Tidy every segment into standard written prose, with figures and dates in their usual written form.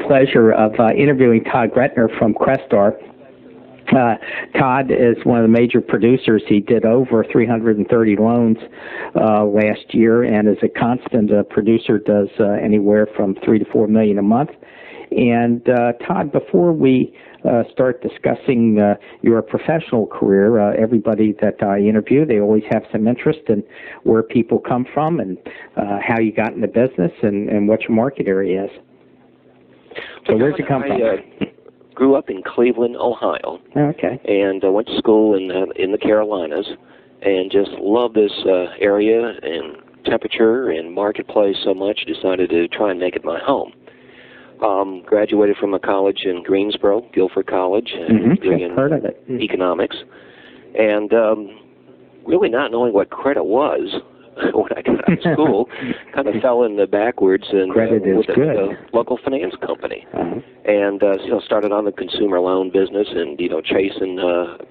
pleasure of interviewing Todd Gruettner from Crestar. Todd is one of the major producers. He did over 330 loans last year, and is a constant producer, does anywhere from $3 to $4 million a month. And Todd, before we start discussing your professional career, everybody that I interview, they always have some interest in where people come from and how you got in the business and what your market area is. So where'd you come from? Grew up in Cleveland, Ohio. Okay. And went to school in the Carolinas, and just loved this area and temperature and marketplace so much, decided to try and make it my home. Graduated from a college in Greensboro, Guilford College, doing heard of it. economics, and really not knowing what credit was when I got out of school, kind of fell in the backwards and credit is with good. a local finance company, and started on the consumer loan business and chasing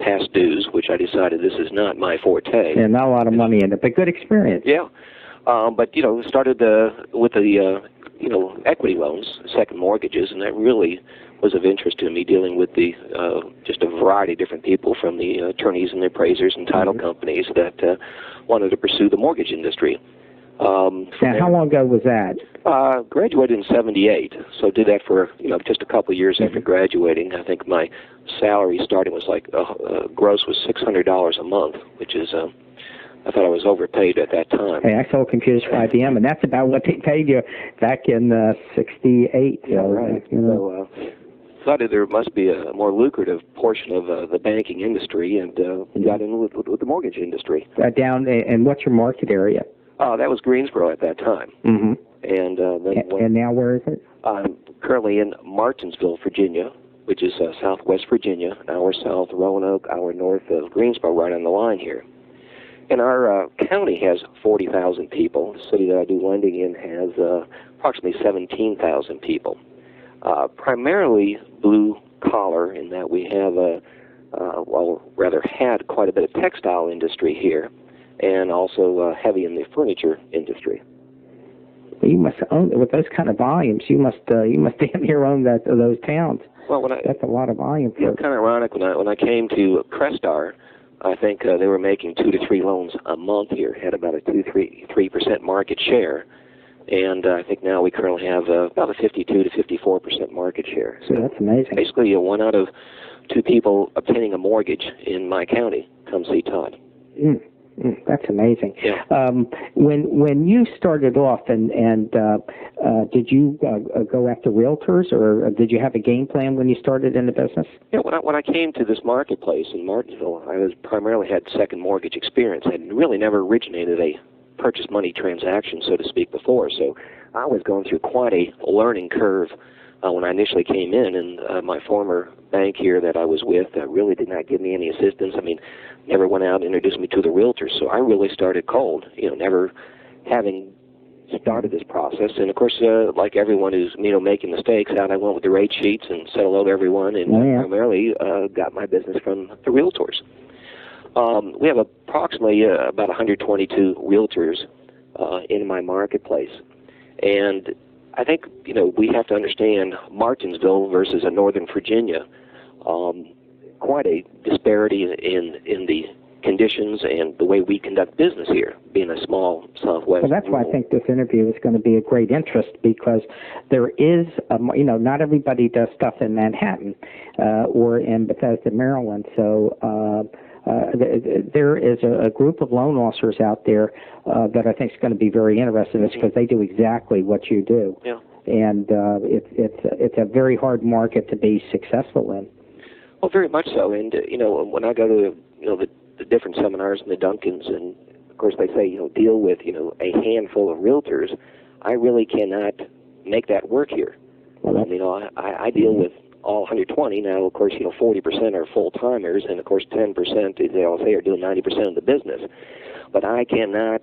past dues, which I decided this is not my forte. Yeah, not a lot of money in it, but good experience. Yeah, but started with the equity loans, second mortgages, and that really was of interest to me, dealing with the just a variety of different people, from the attorneys and the appraisers and title companies that wanted to pursue the mortgage industry. Now, how long ago was that? Graduated in '78, so did that for just a couple of years after graduating. I think my salary starting was like gross was $600 a month, which is I thought I was overpaid at that time. Hey, I sold computers for IBM, and that's about what they paid you back in '68. Yeah, right. So thought there must be a more lucrative portion of the banking industry, and got in with the mortgage industry. And what's your market area? That was Greensboro at that time. And now where is it? I'm currently in Martinsville, Virginia, which is southwest Virginia, an hour south of Roanoke, hour north of Greensboro, right on the line here. And our county has 40,000 people. The city that I do lending in has approximately 17,000 people. Primarily blue collar, in that we have had quite a bit of textile industry here, and also heavy in the furniture industry. You must own, with those kind of volumes. You must damn near own those towns. Well, that's a lot of volume. Kind of ironic. When I came to Crestar, I think they were making 2 to 3 loans a month here, had about a 3% market share, and I think now we currently have about a 52 to 54% market share. So that's amazing. Basically, 1 out of 2 people obtaining a mortgage in my county come see Todd. That's amazing. Yeah. When you started off, and did you go after realtors, or did you have a game plan when you started in the business? Yeah, when I came to this marketplace in Martinsville, I primarily had second mortgage experience. I had really never originated a purchase money transaction, so to speak, before. So I was going through quite a learning curve when I initially came in, and my former bank here that I was with really did not give me any assistance. I mean, never went out and introduced me to the realtors, so I really started cold, never having started this process. And of course, like everyone who's making mistakes, out I went with the rate sheets and said hello to everyone, and primarily got my business from the realtors. We have approximately about 122 realtors in my marketplace, and I think we have to understand Martinsville versus a Northern Virginia. Quite a disparity in the conditions and the way we conduct business here, being a small Southwest. Well, that's why I think this interview is going to be a great interest, because there is, not everybody does stuff in Manhattan or in Bethesda, Maryland. So there is a group of loan officers out there that I think is going to be very interested in this, because they do exactly what you do. Yeah. And it's a very hard market to be successful in. Well, very much so. And when I go to the different seminars in the Duncans, and of course they say deal with a handful of realtors, I really cannot make that work here. Well, I deal with all 120 now. Of course, 40% are full timers, and of course 10%, they all say, are doing 90% of the business. But I cannot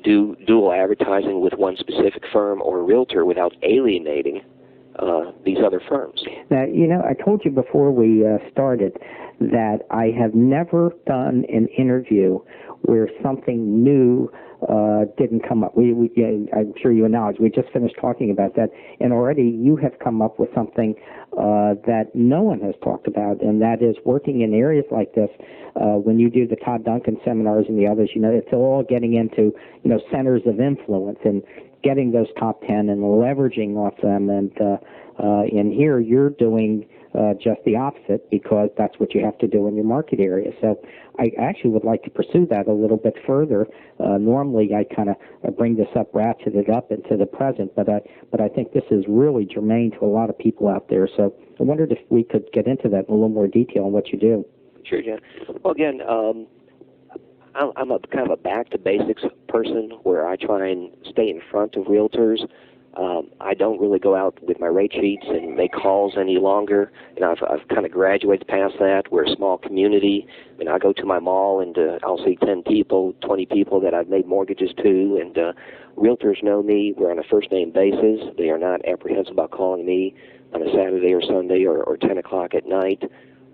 do dual advertising with one specific firm or realtor without alienating these other firms. Now, I told you before we started that I have never done an interview where something new didn't come up. I'm sure you acknowledge, we just finished talking about that, and already you have come up with something that no one has talked about, and that is working in areas like this. When you do the Todd Duncan seminars and the others, it's all getting into, centers of influence and getting those top 10 and leveraging off them. And in here, you're doing just the opposite, because that's what you have to do in your market area. So I actually would like to pursue that a little bit further. Normally, I kind of bring this up, ratchet it up into the present, but I think this is really germane to a lot of people out there. So I wondered if we could get into that in a little more detail on what you do. Sure, John. Well, again, I'm a kind of a back-to-basics person where I try and stay in front of realtors. I don't really go out with my rate sheets and make calls any longer. I've kind of graduated past that. We're a small community. I go to my mall and I'll see 10 people, 20 people that I've made mortgages to, and realtors know me. We're on a first-name basis. They are not apprehensive about calling me on a Saturday or Sunday or 10 o'clock at night.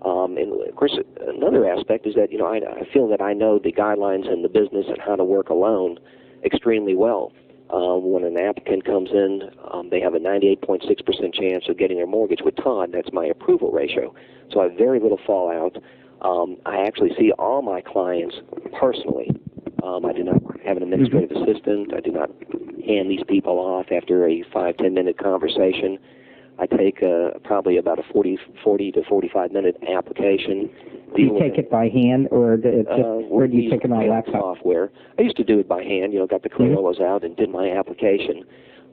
And, of course, another aspect is that, I feel that I know the guidelines in the business and how to work alone extremely well. When an applicant comes in, they have a 98.6% chance of getting their mortgage with Todd. That's my approval ratio. So I have very little fallout. I actually see all my clients personally. I do not have an administrative assistant. I do not hand these people off after a 5-10 minute conversation. I take probably about a 40 to 45-minute application. Do you take it by hand, or do you take it on a laptop? Software. I used to do it by hand. Got the Crayolas out and did my application.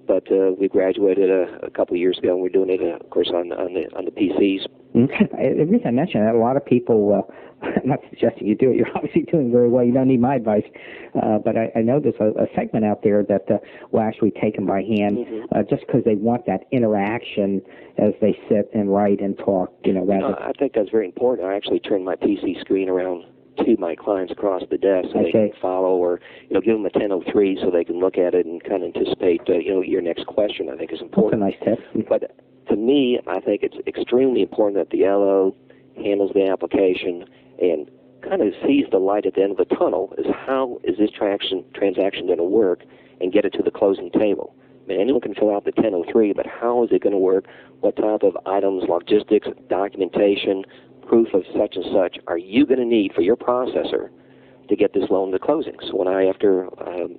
But we graduated a couple of years ago, and we're doing it, of course, on the PCs. The reason I mention that, a lot of people, I'm not suggesting you do it. You're obviously doing very well. You don't need my advice. But I know there's a segment out there that will actually take them by hand, just because they want that interaction as they sit and write and talk. I think that's very important. I actually turn my PC screen around to my clients across the desk so they can follow, or give them a 1003 so they can look at it and kind of anticipate your next question. I think is important. That's a nice tip. But to me, I think it's extremely important that the LO handles the application and kind of sees the light at the end of the tunnel. Is how is this transaction going to work and get it to the closing table? Anyone can fill out the 1003, but how is it going to work? What type of items, logistics, documentation, proof of such and such are you going to need for your processor to get this loan to closing? So when after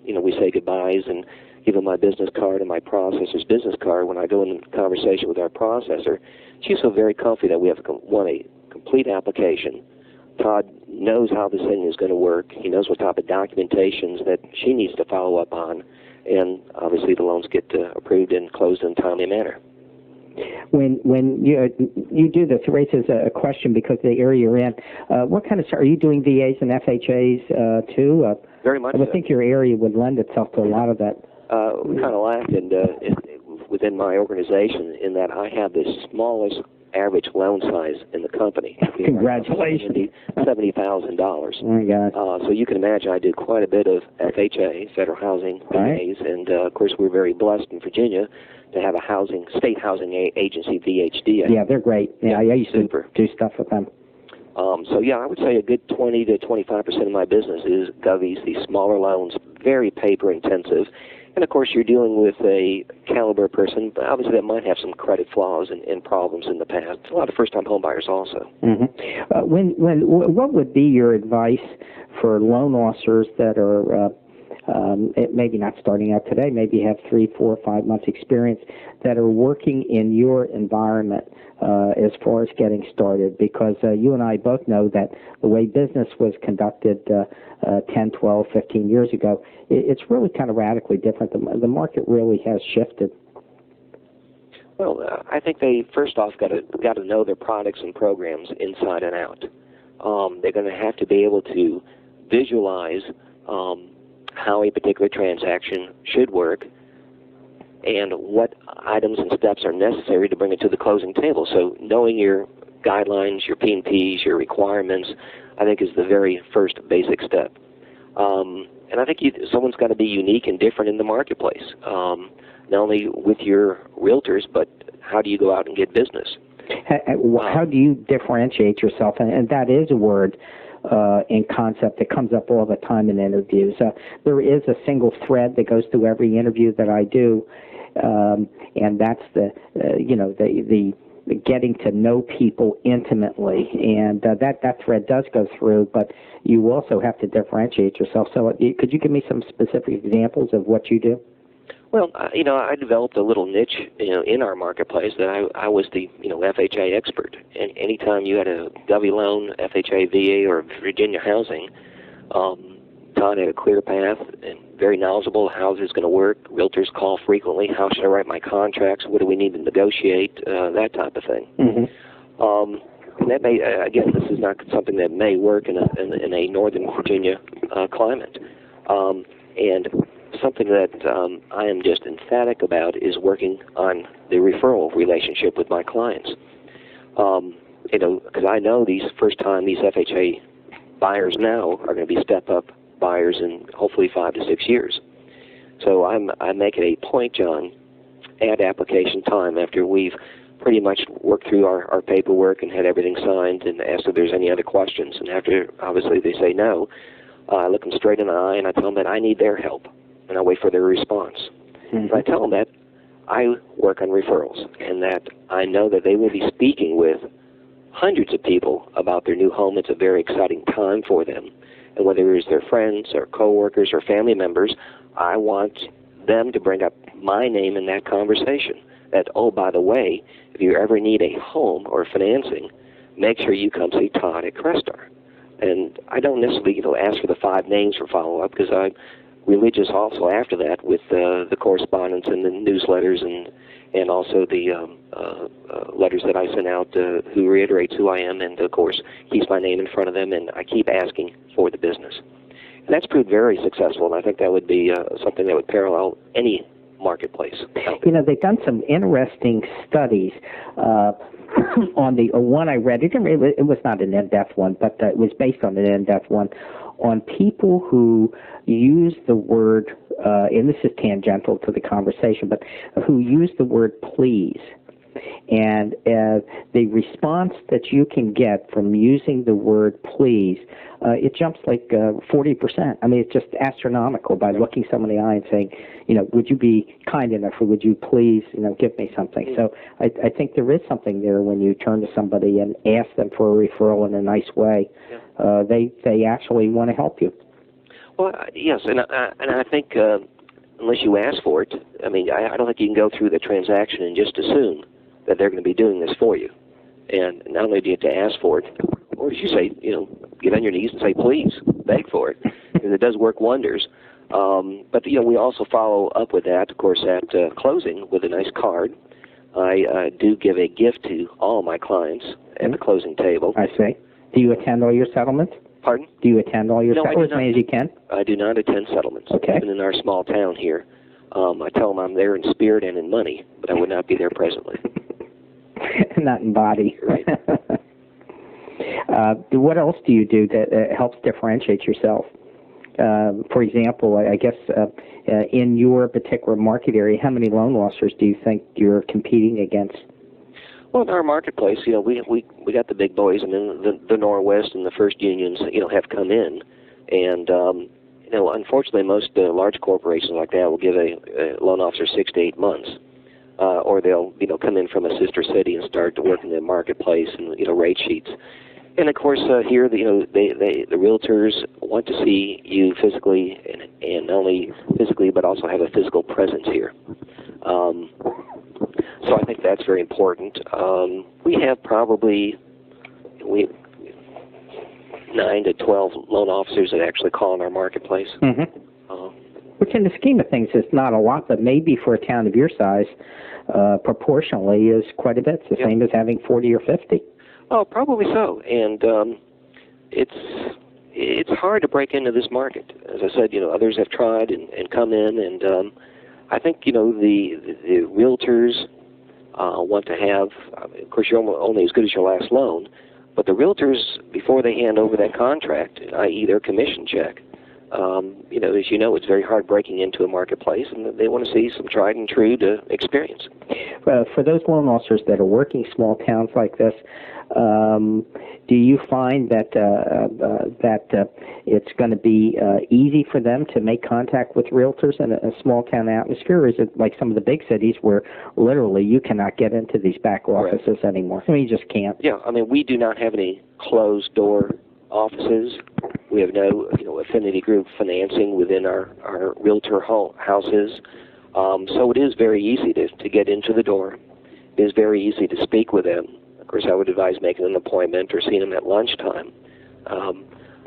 we say goodbyes and give them my business card and my processor's business card, when I go in conversation with our processor, she's so very comfy that we have a complete application. Todd knows how this thing is going to work. He knows what type of documentations that she needs to follow up on, and obviously the loans get approved and closed in a timely manner. When you do this, it raises a question because of the area you're in. What kind of are you doing VAs and FHAs too? Very much. I would think your area would lend itself to a lot of that. We kind of laughed within my organization in that I have the smallest average loan size in the company. Congratulations. $70,000. Oh my God. So you can imagine I do quite a bit of FHA, Federal Housing VAs, and of course we're very blessed in Virginia to have a state housing agency, VHD. Yeah, they're great. Yeah, I used to do stuff with them. So yeah, I would say a good 20 to 25% of my business is govies, these smaller loans, very paper intensive. And of course, you're dealing with a caliber person, but obviously that might have some credit flaws and problems in the past. A lot of first-time home buyers also. What would be your advice for loan officers that are maybe not starting out today, maybe have 3, 4, 5 months experience, that are working in your environment as far as getting started? Because you and I both know that the way business was conducted 10, 12, 15 years ago, it's really kind of radically different. The market really has shifted. Well, I think they first off got to know their products and programs inside and out. They're going to have to be able to visualize how a particular transaction should work and what items and steps are necessary to bring it to the closing table. So knowing your guidelines, your P&Ps, your requirements, I think is the very first basic step. And I think someone's got to be unique and different in the marketplace, not only with your realtors, but how do you go out and get business? How do you differentiate yourself? And that is a word in concept that comes up all the time in interviews. There is a single thread that goes through every interview that I do, and that's the getting to know people intimately, and that thread does go through, but you also have to differentiate yourself. So could you give me some specific examples of what you do? Well, I developed a little niche, in our marketplace that I was the, FHA expert. And anytime you had a Govy loan, FHA, VA, or Virginia housing, Todd had a clear path and very knowledgeable how this is going to work. Realtors call frequently. How should I write my contracts? What do we need to negotiate? That type of thing. Mm-hmm. And that may, again, this is not something that may work in a Northern Virginia climate. And something that I am just emphatic about is working on the referral relationship with my clients. Because I know these FHA buyers now are going to be step-up buyers in hopefully 5 to 6 years. So I make it a point, John, at application time after we've pretty much worked through our paperwork and had everything signed and asked if there's any other questions. And after, obviously, they say no, I look them straight in the eye and I tell them that I need their help. And I wait for their response. Mm-hmm. And I tell them that I work on referrals and that I know that they will be speaking with hundreds of people about their new home. It's a very exciting time for them. And whether it's their friends or coworkers or family members, I want them to bring up my name in that conversation. That, oh, by the way, if you ever need a home or financing, make sure you come see Todd at Crestar. And I don't necessarily ask for the 5 names for follow-up because I'm religious also after that with the correspondence and the newsletters and also the letters that I send out who reiterates who I am and, of course, keeps my name in front of them, and I keep asking for the business. And that's proved very successful, and I think that would be something that would parallel any marketplace. They've done some interesting studies on the one I read. It was not an in-depth one, but it was based on an in-depth one on people who use the word, and this is tangential to the conversation, but who use the word please. And the response that you can get from using the word please, it jumps like 40%. I mean, it's just astronomical by looking someone in the eye and saying, would you be kind enough, or would you please, give me something? So I think there is something there when you turn to somebody and ask them for a referral in a nice way. Yeah. They actually want to help you. Well, yes, and I think unless you ask for it, I mean, I don't think you can go through the transaction and just assume that they're going to be doing this for you. And not only do you have to ask for it, or as you say, get on your knees and say, please, beg for it. And it does work wonders. But, we also follow up with that, of course, at closing with a nice card. I do give a gift to all my clients at the closing table. I see. Do you attend all your settlements? Pardon? Do you attend all your settlements as many as you can? I do not attend settlements. Okay. Even in our small town here. I tell them I'm there in spirit and in money, but I would not be there presently. Not in body. Right. What else do you do that helps differentiate yourself? For example, I guess in your particular market area, how many loan officers do you think you're competing against? Well, in our marketplace, we got the big boys, and then the Norwest and the First Unions, have come in, and unfortunately, most large corporations like that will give a loan officer 6 to 8 months, or they'll come in from a sister city and start to work in the marketplace and rate sheets. And of course, here the realtors want to see you physically, and not only physically but also have a physical presence here. So I think that's very important. We have probably 9 to 12 loan officers that actually call in our marketplace. Mm-hmm. Which in the scheme of things is not a lot, but maybe for a town of your size, proportionally is quite a bit. It's the same as having 40 or 50. Oh, probably so. And it's hard to break into this market. As I said, others have tried and come in, and I think, the realtors want to have, of course, you're only as good as your last loan, but the realtors, before they hand over that contract, i.e. their commission check, As you know, it's very hard breaking into a marketplace, and they want to see some tried and true to experience. For those loan officers that are working small towns like this, do you find that it's going to be easy for them to make contact with realtors in a small town atmosphere? Or is it like some of the big cities where literally you cannot get into these back offices anymore? I mean, you just can't. Yeah, I mean, we do not have any closed door offices. We have no affinity group financing within our realtor houses. So it is very easy to get into the door. It is very easy to speak with them. Of course, I would advise making an appointment or seeing them at lunchtime.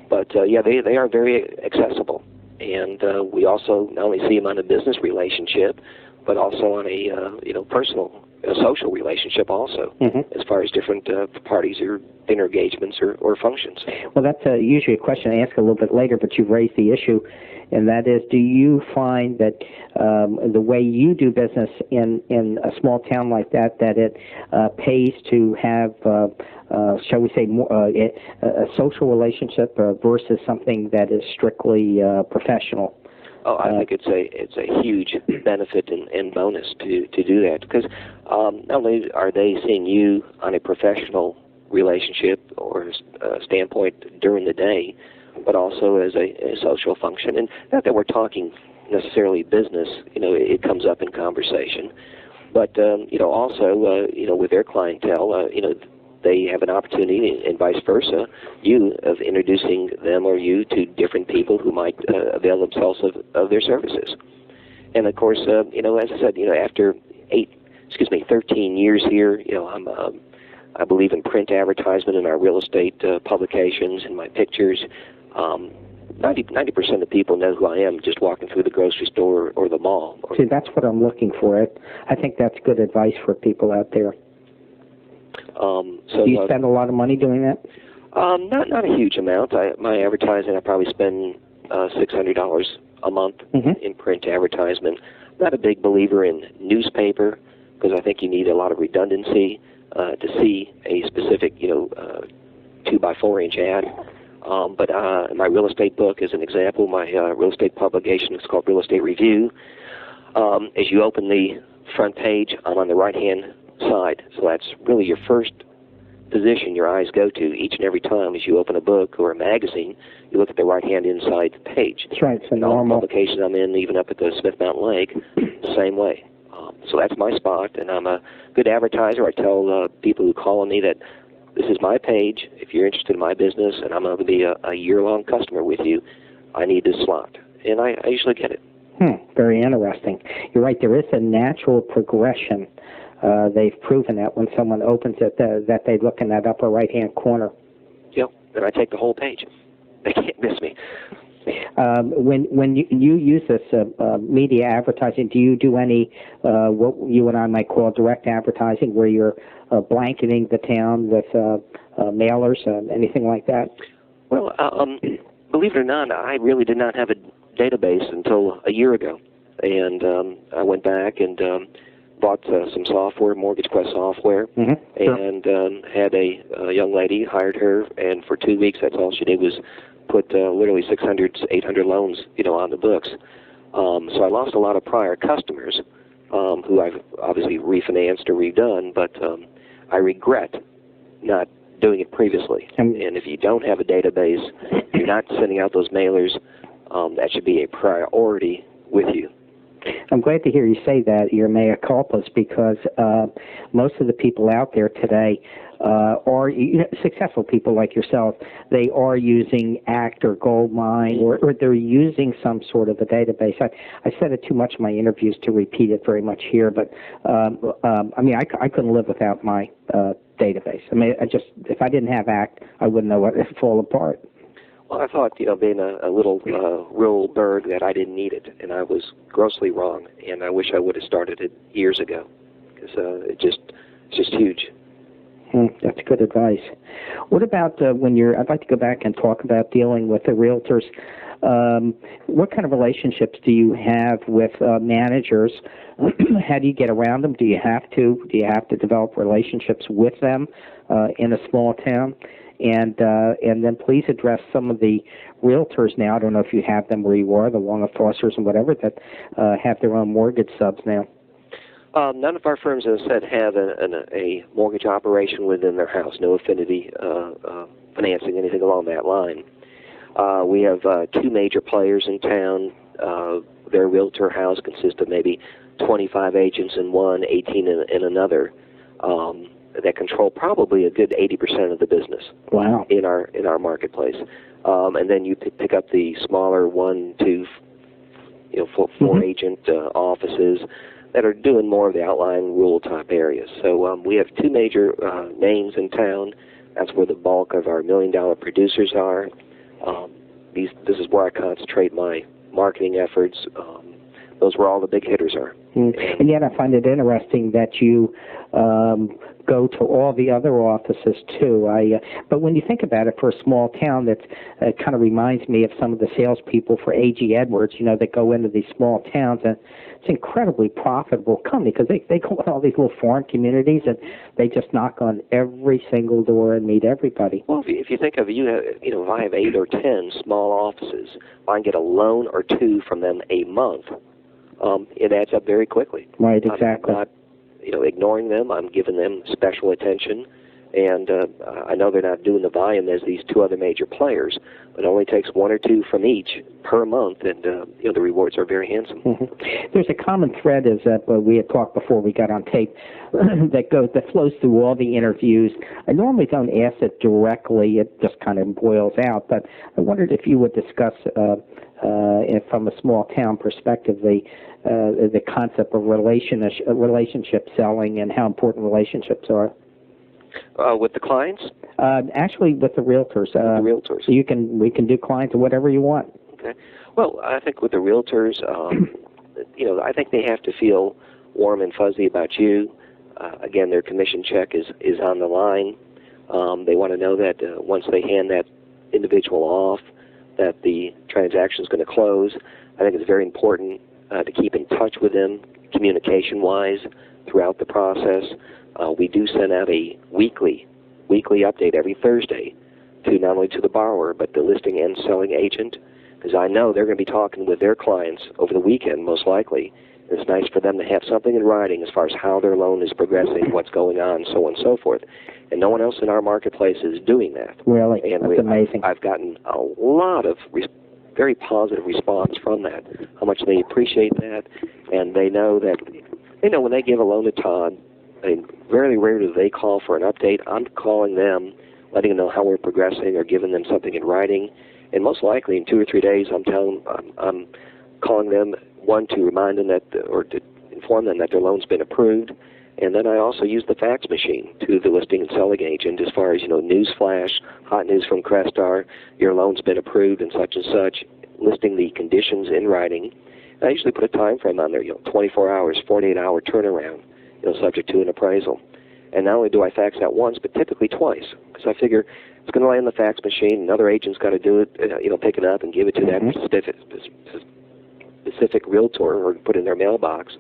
But they are very accessible. And we also not only see them on a business relationship, but also on a personal, social relationship also, as far as different parties or dinner engagements or functions. Well, that's usually a question I ask a little bit later, but you've raised the issue, and that is, do you find that the way you do business in a small town like that it pays to have, shall we say, more, a social relationship versus something that is strictly professional? Oh, I think it's a huge benefit and bonus to do that, because not only are they seeing you on a professional relationship or standpoint during the day, but also as a social function. And not that we're talking necessarily business, it comes up in conversation, but also with their clientele, they have an opportunity, and vice versa, of introducing them or you to different people who might avail themselves of their services. And of course, as I said, after 13 years here, I believe in print advertisement in our real estate publications and my pictures. 90% of people know who I am just walking through the grocery store or the mall. See, that's what I'm looking for. I think that's good advice for people out there. Do you spend a lot of money doing that? Not a huge amount. My advertising, I probably spend $600 a month in print advertisement. Not a big believer in newspaper, because I think you need a lot of redundancy to see a specific 2x4-inch ad. But my real estate book is an example. My real estate publication is called Real Estate Review. As you open the front page, I'm on the right-hand side, so that's really your first position your eyes go to each and every time as you open a book or a magazine. You look at the right-hand inside page. That's right. It's a all normal. the publications I'm in, even up at the Smith Mountain Lake, the same way. So that's my spot, and I'm a good advertiser. I tell people who call on me that this is my page. If you're interested in my business and I'm going to be a year-long customer with you, I need this slot, and I usually get it. Very interesting. You're right. There is a natural progression. They've proven that when someone opens it, that they look in that upper right-hand corner. Yep, and I take the whole page. They can't miss me. When you use this media advertising, do you do any what you and I might call direct advertising, where you're blanketing the town with mailers, anything like that? Well, believe it or not, I really did not have a database until a year ago, and I went back and bought some software, Mortgage Quest software, and had a young lady, hired her, and for 2 weeks, that's all she did was put literally 600, 800 loans, on the books. So I lost a lot of prior customers who I've obviously refinanced or redone, but I regret not doing it previously. And if you don't have a database, you're not sending out those mailers, that should be a priority with you. I'm glad to hear you say that, your mea culpas, because most of the people out there today are successful people like yourself. They are using ACT or Goldmine, or they're using some sort of a database. I said it too much in my interviews to repeat it very much here, but I couldn't live without my database. If I didn't have ACT, I wouldn't know what it'd fall apart. Well, I thought, being a little rural bird, that I didn't need it, and I was grossly wrong, and I wish I would have started it years ago, because it's just huge. That's good advice. What about I'd like to go back and talk about dealing with the realtors. What kind of relationships do you have with managers? How do you get around them? Do you have to develop relationships with them in a small town? and then please address some of the realtors now. I don't know if you have them where you are, the Long and Fosters and whatever, that have their own mortgage subs now. None of our firms, as I said, have a mortgage operation within their house, no affinity financing, anything along that line. We have two major players in town. Their realtor house consists of maybe 25 agents in one, 18 in another, that control probably a good 80% of the business. Wow. In our marketplace. And then you pick up the smaller 1, 2, 4 agent offices that are doing more of the outlying rural type areas. So we have two major names in town. That's where the bulk of our $1 million producers are. This is where I concentrate my marketing efforts. Those where all the big hitters are. And yet I find it interesting that you go to all the other offices too. But when you think about it, for a small town, that kind of reminds me of some of the salespeople for A.G. Edwards, that go into these small towns, and it's an incredibly profitable company because they go in all these little foreign communities and they just knock on every single door and meet everybody. Well, if you think of if I have 8 or 10 small offices, if I can get a loan or two from them a month, it adds up very quickly. Right, exactly. I'm not, ignoring them. I'm giving them special attention, and I know they're not doing the volume as these two other major players, but it only takes 1 or 2 from each per month, and the rewards are very handsome. There's a common thread, is that we had talked before we got on tape, that flows through all the interviews. I normally don't ask it directly; it just kind of boils out. But I wondered if you would discuss, from a small town perspective, the concept of relationship selling and how important relationships are. With the clients? Actually, with the realtors. The realtors. So we can do clients or whatever you want. Okay. Well, I think with the realtors, I think they have to feel warm and fuzzy about you. Again, their commission check is on the line. They want to know that once they hand that individual off, that the transaction is going to close. I think it's very important to keep in touch with them communication-wise throughout the process. We do send out a weekly update every Thursday to not only to the borrower but the listing and selling agent, because I know they're going to be talking with their clients over the weekend most likely. And it's nice for them to have something in writing as far as how their loan is progressing, what's going on, so on and so forth. And no one else in our marketplace is doing that. Really? And that's amazing. I've gotten a lot of very positive response from that, how much they appreciate that, and they know when they give a loan to Todd, very rarely do they call for an update. I'm calling them, letting them know how we're progressing or giving them something in writing, and most likely in 2 or 3 days I'm calling them, one, to remind them or to inform them that their loan's been approved, and then I also use the fax machine to the listing and selling agent as far as, news flash, hot news from Crestar, your loan's been approved and such, listing the conditions in writing. And I usually put a time frame on there, 24 hours, 48-hour turnaround, subject to an appraisal. And not only do I fax that once, but typically twice, because I figure it's going to lay in the fax machine, another agent's got to do it, pick it up and give it to that specific realtor or put it in their mailbox.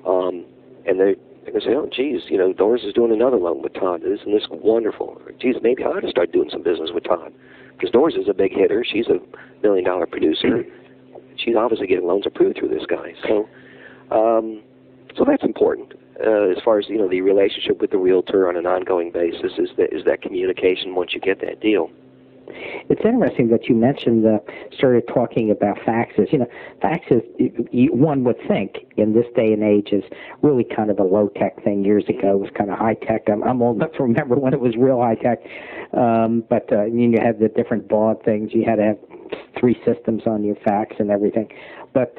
And they're going to say, oh, geez, Doris is doing another loan with Todd. Isn't this wonderful? Or, geez, maybe I ought to start doing some business with Todd. Because Doris is a big hitter. She's a $1 million producer. She's obviously getting loans approved through this guy. So that's important. As far as the relationship with the realtor on an ongoing basis is that communication once you get that deal. It's interesting that you mentioned started talking about faxes. Faxes, one would think in this day and age, is really kind of a low-tech thing. Years ago, it was kind of high-tech. I'm old enough to remember when it was real high-tech. But you had the different baud things. You had to have 3 systems on your fax and everything. But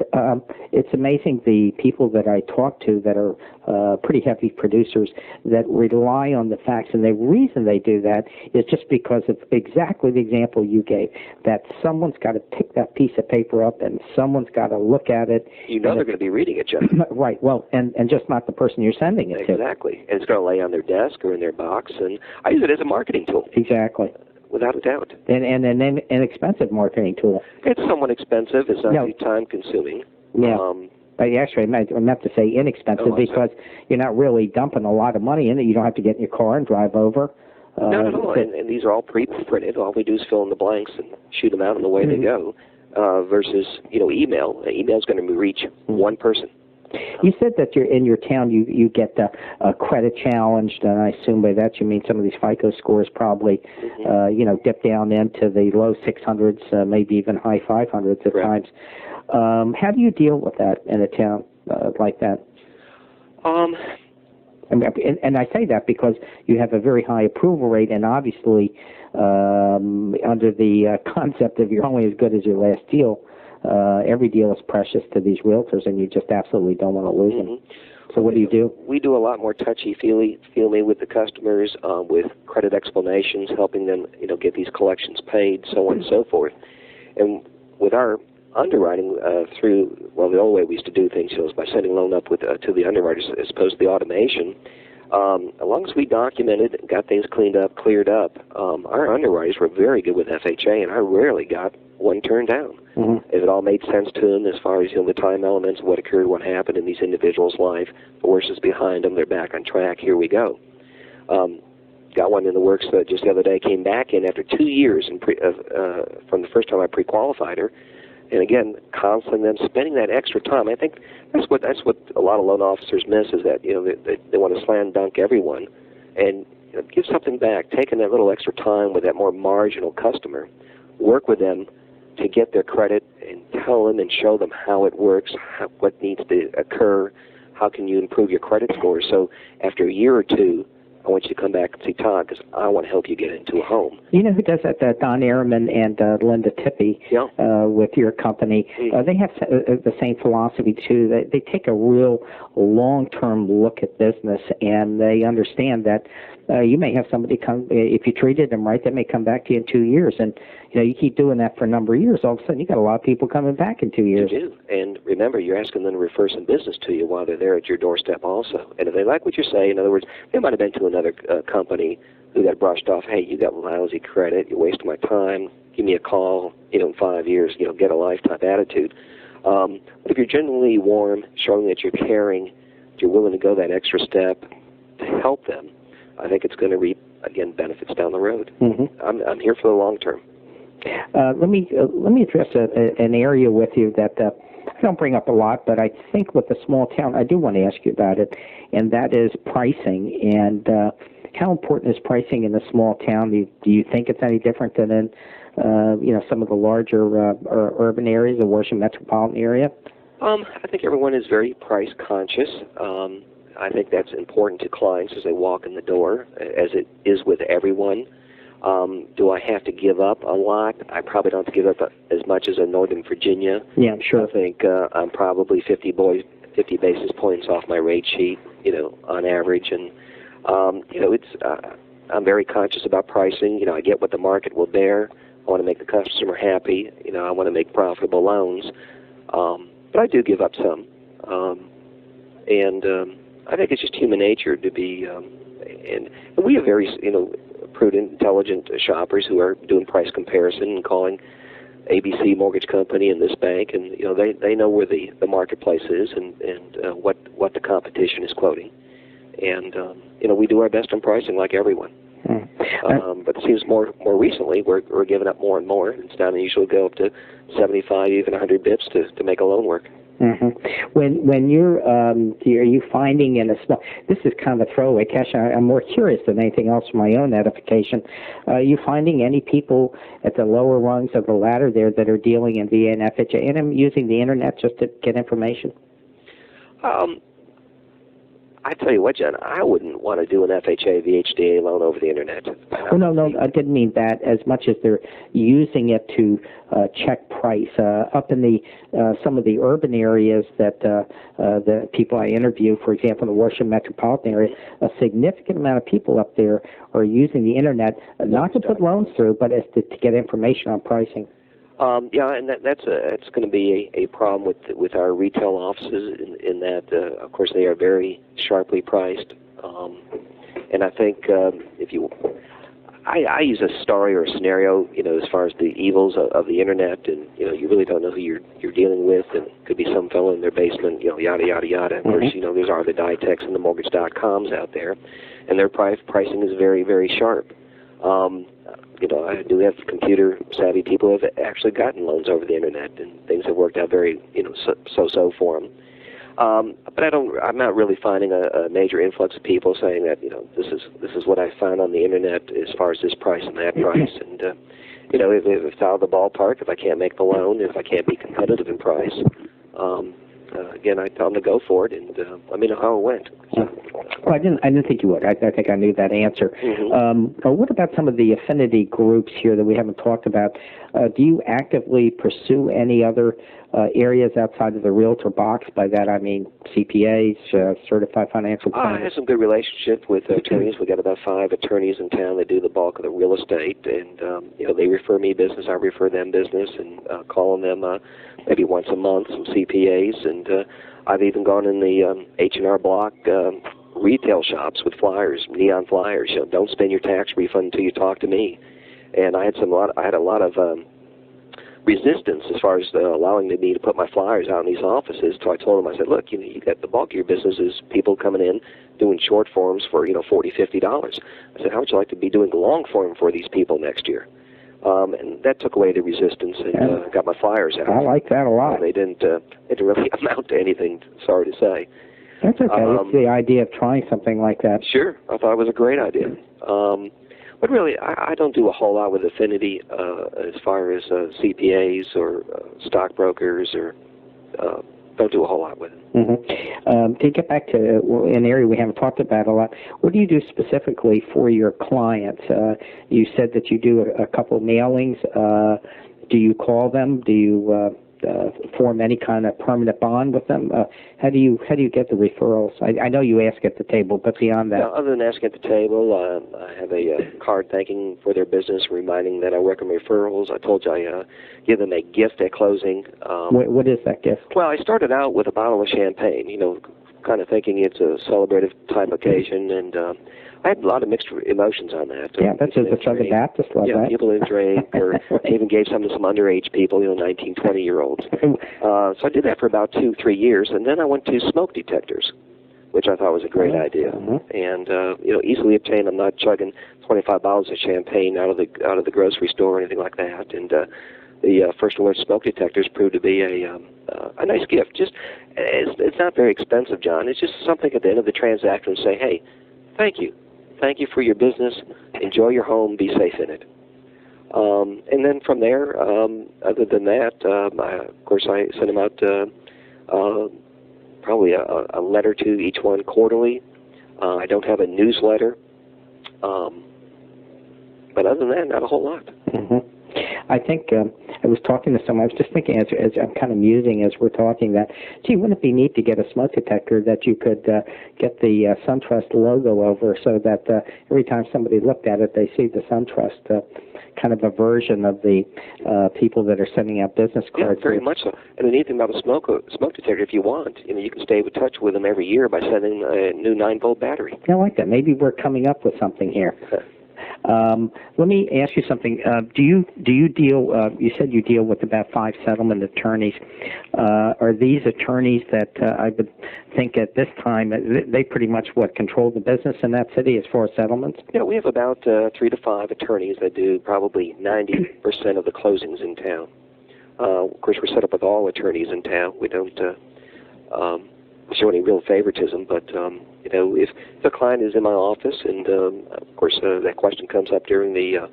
it's amazing the people that I talk to that are pretty heavy producers that rely on the fax. And the reason they do that is just because of exactly the example you gave, that someone's got to pick that piece of paper up and someone's got to look at it. They're going to be reading it, Jeff. Right. Well, and just not the person you're sending it to. Exactly. And it's going to lay on their desk or in their box. And I use it as a marketing tool. Exactly. Without a doubt. And an inexpensive marketing tool. It's somewhat expensive. It's not too time-consuming. Yeah. But actually, I meant to say inexpensive because you're not really dumping a lot of money in it. You don't have to get in your car and drive over. Not at all, and these are all pre-printed. All we do is fill in the blanks and shoot them out, and away they go. Versus, email. Email is going to reach one person. You said that in your town you get credit challenged, and I assume by that you mean some of these FICO scores probably, dip down into the low 600s, maybe even high 500s at times. How do you deal with that in a town like that? And I say that because you have a very high approval rate, and obviously under the concept of you're only as good as your last deal, every deal is precious to these realtors, and you just absolutely don't want to lose them. So what do you do? We do a lot more touchy-feely with the customers, with credit explanations, helping them get these collections paid, so on and so forth. And with our underwriting the old way we used to do things was by sending loan up to the underwriters as opposed to the automation. As long as we documented and got things cleared up, our underwriters were very good with FHA, and I rarely got one turned down. If it all made sense to them as far as the time elements, what occurred, what happened in these individuals' life, the worst is behind them, they're back on track, here we go. Got one in the works that just the other day came back in after 2 years from the first time I pre-qualified her. And again, counseling them, spending that extra time. I think that's what a lot of loan officers miss is that they want to slam dunk everyone, and give something back. Taking that little extra time with that more marginal customer, work with them to get their credit, and tell them and show them how it works, what needs to occur, how can you improve your credit score. So after a year or two, I want you to come back and see Todd because I want to help you get into a home. You know who does that? Don Ehrman and Linda Tippy with your company. They have the same philosophy, too. They take a real long-term look at business, and they understand that you may have somebody come, if you treated them right, they may come back to you in 2 years. And, you keep doing that for a number of years. All of a sudden, you got a lot of people coming back in 2 years. You do. And remember, you're asking them to refer some business to you while they're there at your doorstep also. And if they like what you say, in other words, they might have been to another company who got brushed off, hey, you got lousy credit, you're wasting my time, give me a call, in 5 years, get a lifetime attitude. But if you're genuinely warm, showing that you're caring, you're willing to go that extra step to help them, I think it's going to reap, again, benefits down the road. I'm here for the long term. Let me address an area with you that I don't bring up a lot, but I think with the small town, I do want to ask you about it, and that is pricing. And how important is pricing in a small town? Do you think it's any different than in some of the larger urban areas, the Washington metropolitan area? I think everyone is very price conscious. I think that's important to clients as they walk in the door, as it is with everyone. Do I have to give up a lot? I probably don't have to give up as much as in Northern Virginia. Yeah, I'm sure. I think I'm probably 50 basis points off my rate sheet, on average. And, I'm very conscious about pricing. I get what the market will bear. I want to make the customer happy. I want to make profitable loans. But I do give up some. I think it's just human nature to be, and we have very, prudent, intelligent shoppers who are doing price comparison and calling ABC Mortgage Company and this bank, and they know where the marketplace is and what the competition is quoting, and we do our best on pricing like everyone. But it seems more recently we're giving up more and more. It's down to usually go up to 75, even 100 bips to make a loan work. When you're, are you finding in a small, this is kind of a throwaway question, I'm more curious than anything else for my own edification, are you finding any people at the lower rungs of the ladder there that are dealing in VA and FHA, and I'm using the internet just to get information? I tell you what, John, I wouldn't want to do an FHA, VHDA loan over the internet. Oh, no, I didn't mean that as much as they're using it to check price. Up in the some of the urban areas that the people I interview, for example, in the Washington metropolitan area, a significant amount of people up there are using the internet not to put loans through, but as to get information on pricing. And that's going to be a problem with our retail offices in that, of course, they are very sharply priced. And I think I use a story or a scenario, as far as the evils of the internet, and you really don't know who you're dealing with, and it could be some fellow in their basement, yada yada yada. Of course, there's the Dytex and the Mortgage.coms out there, and their pricing is very very sharp. I do have computer-savvy people who have actually gotten loans over the internet, and things have worked out very, so for them. But I'm not really finding a major influx of people saying that, this is what I found on the internet as far as this price and that price. And, if it's out of the ballpark, if I can't make the loan, if I can't be competitive in price, again, I tell them to go for it, and let me know how it went. Well, I didn't think you would. I think I knew that answer. What about some of the affinity groups here that we haven't talked about? Do you actively pursue any other areas outside of the realtor box? By that I mean CPAs, certified financial planners. I have some good relationship with attorneys. We got about 5 attorneys in town that do the bulk of the real estate, and they refer me business, I refer them business, and calling them maybe once a month, some CPAs, and I've even gone in the H&R Block retail shops with flyers, neon flyers. Don't spend your tax refund until you talk to me. And I had a lot of resistance as far as allowing me to put my flyers out in these offices. So I told them, I said, look, you got the bulk of your business is people coming in doing short forms for $40, $50. I said, how would you like to be doing the long form for these people next year? And that took away the resistance, and got my flyers out. I like that a lot. They didn't really amount to anything, sorry to say. That's okay. It's the idea of trying something like that. Sure. I thought it was a great idea. But really, I don't do a whole lot with affinity as far as CPAs or stockbrokers, or don't do a whole lot with it. To get back to an area we haven't talked about a lot, what do you do specifically for your clients? You said that you do a couple mailings. Do you call them? Do you form any kind of permanent bond with them? How do you get the referrals? I know you ask at the table, but beyond that, other than asking at the table, I have a card thanking for their business, reminding that I welcome referrals. I told you I give them a gift at closing. What is that gift? Well, I started out with a bottle of champagne, kind of thinking it's a celebrative type occasion, and I had a lot of mixed emotions on that. Yeah, that's the Southern Baptist love that. People didn't drink, or even gave some to some underage people, 19, 20-year-olds. So I did that for about 2-3 years, and then I went to smoke detectors, which I thought was a great idea. And easily obtained. I'm not chugging 25 bottles of champagne out of the grocery store or anything like that. And the First Alert smoke detectors proved to be a nice gift. Just it's not very expensive, John. It's just something at the end of the transaction to say, hey, thank you. Thank you for your business. Enjoy your home. Be safe in it. And then from there, other than that, of course, I send them out probably a letter to each one quarterly. I don't have a newsletter. But other than that, not a whole lot. I think I was talking to someone. I was just thinking, as I'm kind of musing as we're talking, that, gee, wouldn't it be neat to get a smoke detector that you could get the SunTrust logo over, so that every time somebody looked at it, they see the SunTrust kind of a version of the people that are sending out business cards. Yeah, very much so. And the neat thing about a smoke detector, if you want, you can stay in touch with them every year by sending a new 9-volt battery. I like that. Maybe we're coming up with something here. Let me ask you something. Do you deal? You said you deal with about 5 settlement attorneys. Are these attorneys that I would think at this time they pretty much control the business in that city as far as settlements? Yeah, we have about 3 to 5 attorneys that do probably 90% of the closings in town. Of course, we're set up with all attorneys in town. We don't show any real favoritism, but if the client is in my office, and of course that question comes up during the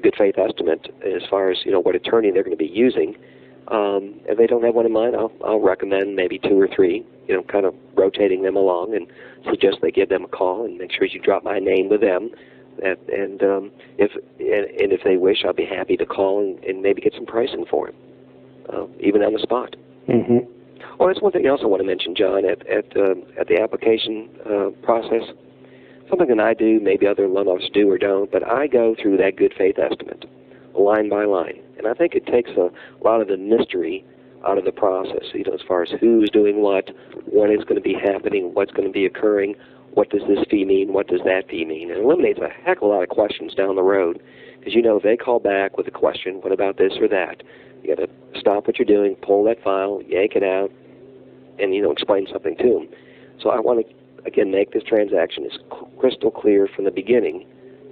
good faith estimate as far as what attorney they're going to be using. If they don't have one in mind, I'll recommend maybe 2 or 3, kind of rotating them along, and suggest they give them a call, and make sure you drop my name with them. And if they wish, I'll be happy to call and maybe get some pricing for them, even on the spot. Oh, that's one thing else I want to mention, John, at the application process. Something that I do, maybe other loan officers do or don't, but I go through that good faith estimate, line by line. And I think it takes a lot of the mystery out of the process, as far as who's doing what, when it's going to be happening, what's going to be occurring, what does this fee mean, what does that fee mean. And it eliminates a heck of a lot of questions down the road, because if they call back with a question, what about this or that, you got to stop what you're doing, pull that file, yank it out, and explain something to them. So I want to again make this transaction as crystal clear from the beginning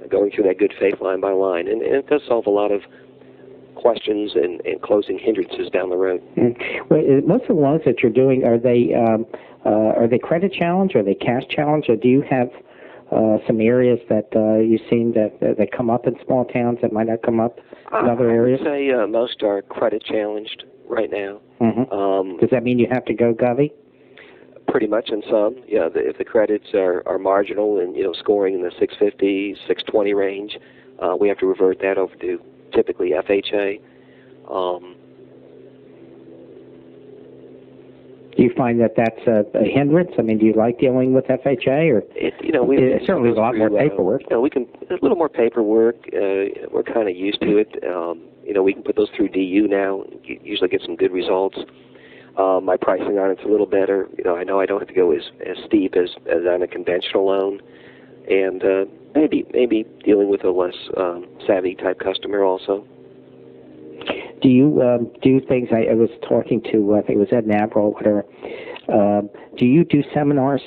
going through that good faith line by line, and it does solve a lot of questions and closing hindrances down the road. Well, most of the loans that you're doing, are they credit challenge, or are they cash challenge, or do you have some areas that you've seen that come up in small towns that might not come up in other areas? I would say most are credit challenged right now. Does that mean you have to go govy? Pretty much in some. Yeah, if the credits are marginal and scoring in the 650, 620 range, we have to revert that over to typically FHA. Do you find that that's a hindrance? I mean, do you like dealing with FHA, or it's certainly a lot more paperwork? We can a little more paperwork. We're kind of used to it. We can put those through DU now. Usually get some good results. My pricing on it's a little better. I know I don't have to go as steep as on a conventional loan, and maybe dealing with a less savvy type customer also. Do you do things? I was talking to, I think it was Ed Navro, whatever. Do you do seminars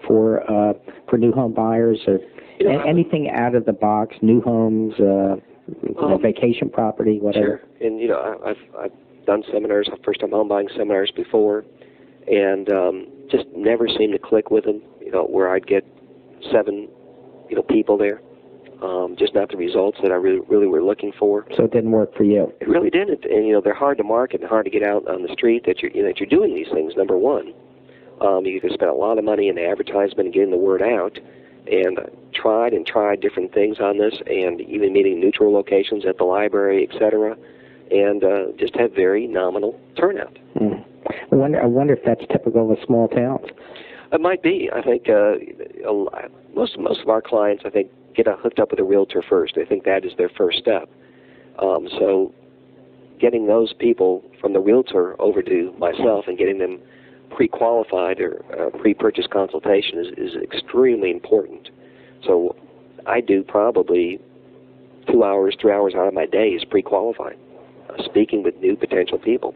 for new home buyers, or anything out of the box, new homes, vacation property, whatever? Sure. And I've done seminars, first-time home buying seminars before, and just never seemed to click with them. Where I'd get 7 people there. Just not the results that I really were looking for. So it didn't work for you. It really didn't, and they're hard to market and hard to get out on the street that you're doing these things. Number one, you can spend a lot of money in advertisement and getting the word out. And tried different things on this, and even meeting neutral locations at the library, etc. And just had very nominal turnout. I wonder if that's typical of small towns. It might be. I think most of our clients, I think, get hooked up with a realtor first. They think that is their first step. So getting those people from the realtor over to myself and getting them pre-qualified or pre-purchase consultation is extremely important. So I do probably 2 hours, 3 hours out of my day is pre-qualified, speaking with new potential people.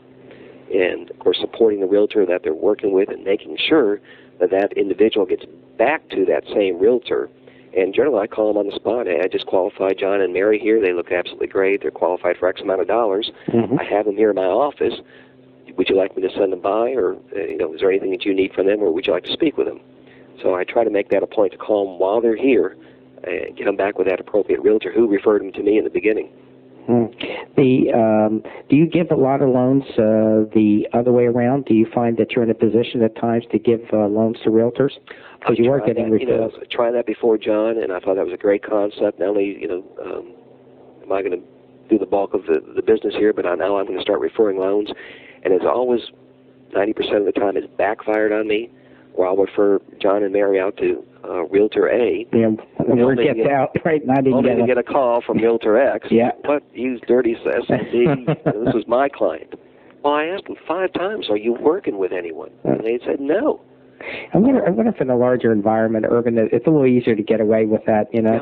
And, of course, supporting the realtor that they're working with and making sure that that individual gets back to that same realtor. And generally, I call them on the spot. Hey, I just qualified John and Mary here. They look absolutely great. They're qualified for X amount of dollars. I have them here in my office. Would you like me to send them by, or is there anything that you need from them, or would you like to speak with them? So I try to make that a point to call them while they're here and get them back with that appropriate realtor who referred them to me in the beginning. Do you give a lot of loans the other way around? Do you find that you're in a position at times to give loans to realtors? Because you are getting referrals. I tried that before, John, and I thought that was a great concept. Not only, am I going to do the bulk of the business here, but now I'm going to start referring loans. And it's always 90% of the time it's backfired on me, where I'll refer John and Mary out to Realtor A. Yeah, the word gets out, right? Only to get a call from Realtor X. Yeah. What? You dirty S&D. This was my client. Well, I asked them 5 times, are you working with anyone? And they said no. I wonder if in a larger environment, urban, it's a little easier to get away with that, Yeah.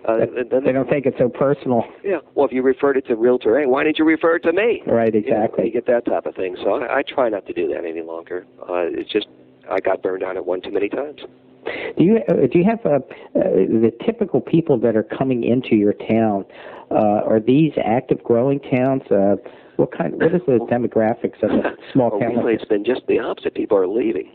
They don't take it so personal. Yeah. Well, if you referred it to Realtor A, why didn't you refer it to me? Right, exactly. You get that type of thing. So I try not to do that any longer. It's just I got burned on it one too many times. Do you have the typical people that are coming into your town? Are these active, growing towns? What is the demographics of a small town? Recently, it's been just the opposite. People are leaving.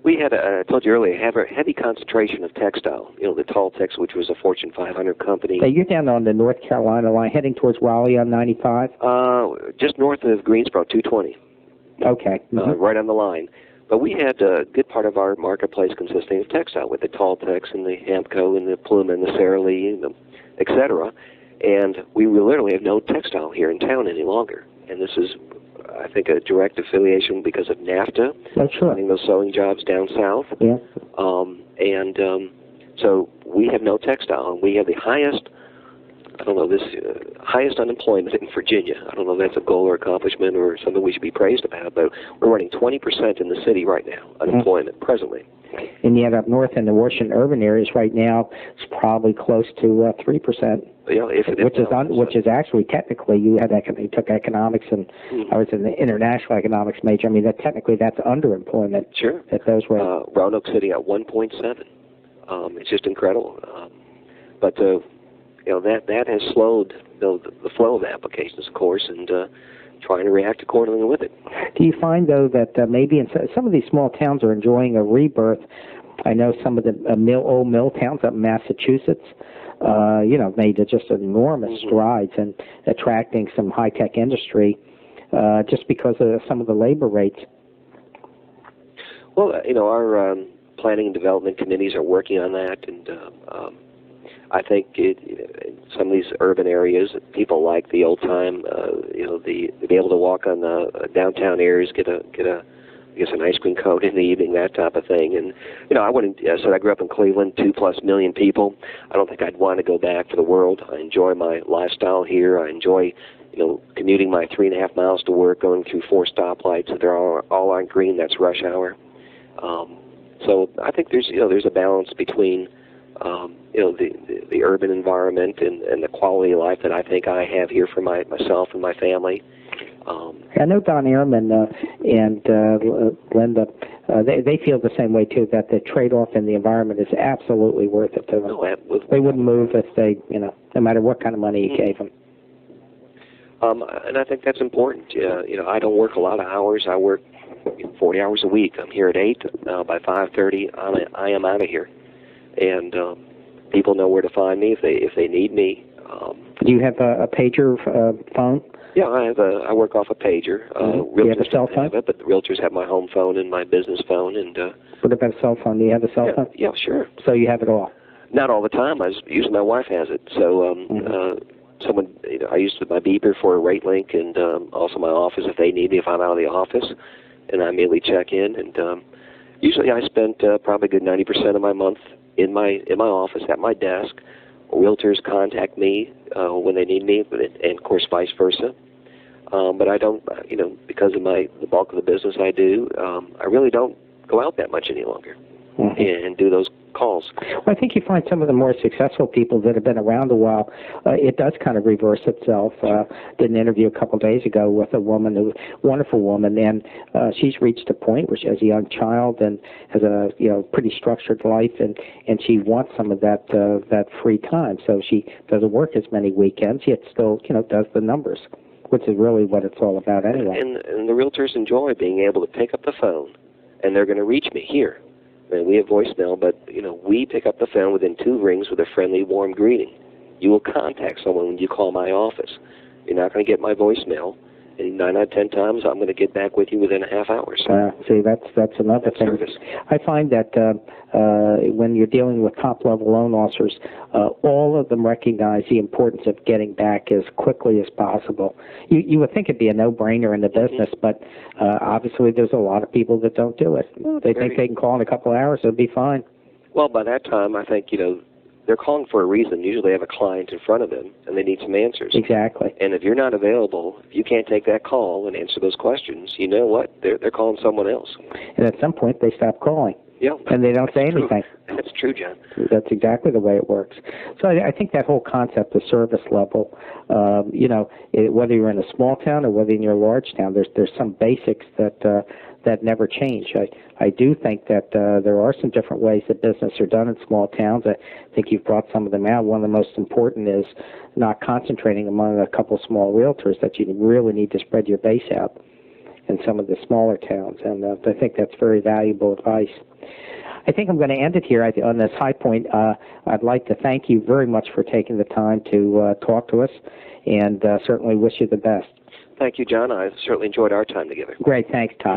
We had, I told you earlier, have a heavy concentration of textile. The Tall Tex, which was a Fortune 500 company. So you're down on the North Carolina line, heading towards Raleigh on 95? Just north of Greensboro, 220. Okay. Right on the line. But we had a good part of our marketplace consisting of textile, with the Tall Tex and the Hamco and the Pluma and the Sara Lee, et cetera. And we literally have no textile here in town any longer. And this is, I think, a direct affiliation because of NAFTA. That's sure. Finding those sewing jobs down south. Yeah. So we have no textile. And we have the highest, highest unemployment in Virginia. I don't know if that's a goal or accomplishment or something we should be praised about, but we're running 20% in the city right now, unemployment, presently. And yet up north in the Washington urban areas right now, it's probably close to 3%. Yeah, which is actually technically you took economics, and I was in the international economics major. I mean, technically that's underemployment. Sure. At those rates. Roanoke City at 1.7. It's just incredible. But that has slowed the flow of applications, of course, and trying to react accordingly with it. Do you find, though, that maybe in some of these small towns are enjoying a rebirth? I know some of the old mill towns up in Massachusetts, made just enormous strides in attracting some high-tech industry just because of some of the labor rates. Well, our planning and development committees are working on that, and I think some of these urban areas, people like the old time, to be able to walk on the downtown areas, get an ice cream cone in the evening, that type of thing. And I wouldn't. So I grew up in Cleveland, 2+ million people. I don't think I'd want to go back for the world. I enjoy my lifestyle here. I enjoy, commuting my 3.5 miles to work, going through 4 stoplights. They're all on green. That's rush hour. So I think there's a balance between the urban environment and the quality of life that I think I have here for myself and my family. I know Don Ehrman and Linda, they feel the same way too, that the trade-off in the environment is absolutely worth it to them. No, they wouldn't move if they, no matter what kind of money you gave them. And I think that's important. I don't work a lot of hours. I work 40 hours a week. I'm here at 8. By 5:30, I am out of here. And people know where to find me if they need me. Do you have a pager phone? Yeah, I work off a pager. Do you have a cell phone? But the realtors have my home phone and my business phone. And what about a cell phone? Do you have a cell phone? Yeah, sure. So you have it all? Not all the time. Usually my wife has it. So someone, I use my beeper for a rate link, and also my office if they need me if I'm out of the office, and I immediately check in. And usually I spend probably a good 90% of my month in my office at my desk. Realtors contact me when they need me, and of course vice versa. But I don't, because of the bulk of the business I do, I really don't go out that much any longer and do those calls. Well, I think you find some of the more successful people that have been around a while, it does kind of reverse itself. Did an interview a couple of days ago with a woman, a wonderful woman, and she's reached a point where she has a young child and has a pretty structured life, and she wants some of that free time. So she doesn't work as many weekends, yet still does the numbers, which is really what it's all about anyway. And the realtors enjoy being able to pick up the phone, and they're going to reach me here. I mean, we have voicemail, but we pick up the phone within 2 rings with a friendly, warm greeting. You will contact someone when you call my office. You're not going to get my voicemail, and 9 out of 10 times I'm going to get back with you within a half hour. So see, that's another thing. Service. I find that when you're dealing with top-level loan officers, all of them recognize the importance of getting back as quickly as possible. You would think it'd be a no-brainer in the business, but obviously there's a lot of people that don't do it. They think they can call in a couple of hours, it'll be fine. Well, by that time, I think, they're calling for a reason. Usually they have a client in front of them, and they need some answers. Exactly. And if you're not available, if you can't take that call and answer those questions, you know what? They're calling someone else. And at some point, they stop calling. Yeah. And they don't say anything. That's true, John. That's exactly the way it works. So I think that whole concept of service level, whether you're in a small town or whether you're in a large town, there's some basics that never change. I do think that there are some different ways that business are done in small towns. I think you've brought some of them out. One of the most important is not concentrating among a couple small realtors, that you really need to spread your base out in some of the smaller towns, and I think that's very valuable advice. I think I'm going to end it here on this high point. I'd like to thank you very much for taking the time to talk to us, and certainly wish you the best. Thank you, John. I certainly enjoyed our time together. Great. Thanks, Todd.